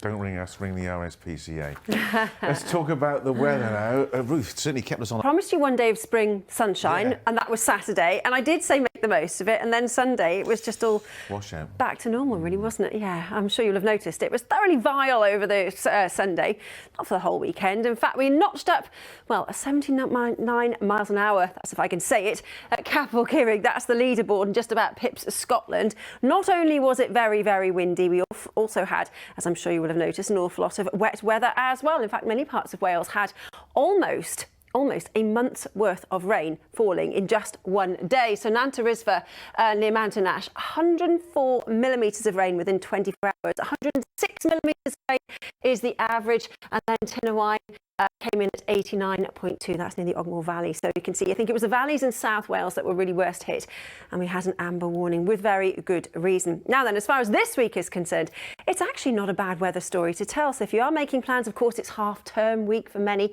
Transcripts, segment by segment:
Don't ring us, ring the RSPCA. Let's talk about the weather now. Ruth certainly kept us on. I promised you one day of spring sunshine, Yeah. and that was Saturday, and I did say make the most of it, and then Sunday it was just all washout. Back to normal, really, wasn't it? Yeah, I'm sure you'll have noticed. It was thoroughly vile over the Sunday, not for the whole weekend. In fact, we notched up, well, a 79 miles an hour, that's if I can say it, at Capel Keurig. That's the leaderboard and just about pips Scotland. Not only was it very, very windy, we also had, as I'm sure you will have noticed, an awful lot of wet weather as well. In fact, many parts of Wales had almost a month's worth of rain falling in just one day. So Nant Risfa near Mountain Ash, 104 millimetres of rain within 24 hours. 106 millimetres of rain is the average, and then Tinawine came in at 89.2. That's near the Ogmore Valley. So you can see, I think it was the valleys in South Wales that were really worst hit, and we had an amber warning with very good reason. Now then, as far as this week is concerned, it's actually not a bad weather story to tell. So if you are making plans, of course, it's half-term week for many.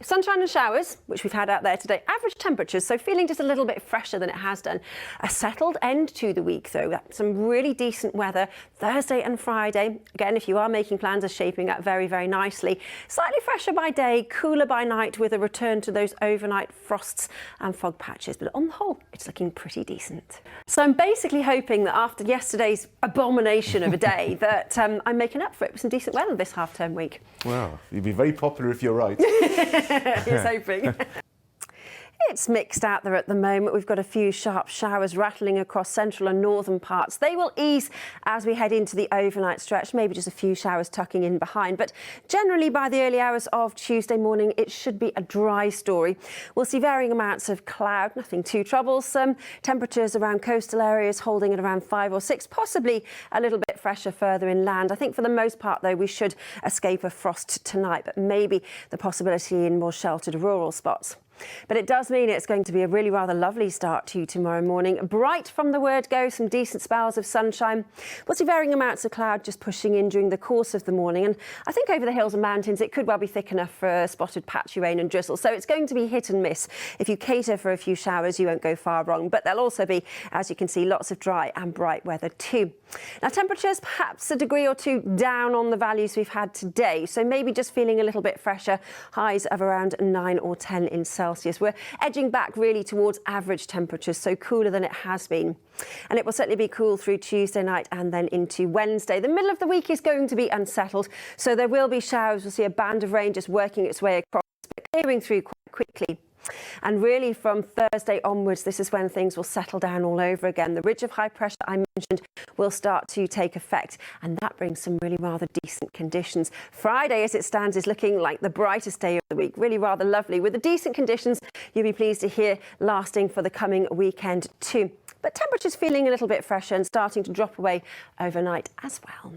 Sunshine and showers, which we've had out there today. Average temperatures, so feeling just a little bit fresher than it has done. A settled end to the week, though. Some really decent weather Thursday and Friday. Again, if you are making plans, are shaping up very, very nicely. Slightly fresher by day, cooler by night, with a return to those overnight frosts and fog patches. But on the whole, it's looking pretty decent. So I'm basically hoping that after yesterday's abomination of a day that I'm making up for it with some decent weather this half-term week. Well, you'd be very popular if you're right. Here's hoping. It's mixed out there at the moment. We've got a few sharp showers rattling across central and northern parts. They will ease as we head into the overnight stretch, maybe just a few showers tucking in behind. But generally by the early hours of Tuesday morning, it should be a dry story. We'll see varying amounts of cloud, nothing too troublesome. Temperatures around coastal areas holding at around 5 or 6, possibly a little bit fresher further inland. I think for the most part, though, we should escape a frost tonight, but maybe the possibility in more sheltered rural spots. But it does mean it's going to be a really rather lovely start to tomorrow morning. Bright from the word go, some decent spells of sunshine. We'll see varying amounts of cloud just pushing in during the course of the morning. And I think over the hills and mountains, it could well be thick enough for a spotted patchy rain and drizzle. So it's going to be hit and miss. If you cater for a few showers, you won't go far wrong. But there'll also be, as you can see, lots of dry and bright weather too. Now, temperatures perhaps a degree or two down on the values we've had today. So maybe just feeling a little bit fresher. Highs of around 9 or 10 in Celsius. We're edging back really towards average temperatures, so cooler than it has been. And it will certainly be cool through Tuesday night and then into Wednesday. The middle of the week is going to be unsettled, so there will be showers. We'll see a band of rain just working its way across, but clearing through quite quickly. And really from Thursday onwards, this is when things will settle down all over again. The ridge of high pressure I mentioned will start to take effect, and that brings some really rather decent conditions. Friday, as it stands, is looking like the brightest day of the week. Really rather lovely, with the decent conditions you'll be pleased to hear lasting for the coming weekend too. But temperatures feeling a little bit fresher and starting to drop away overnight as well.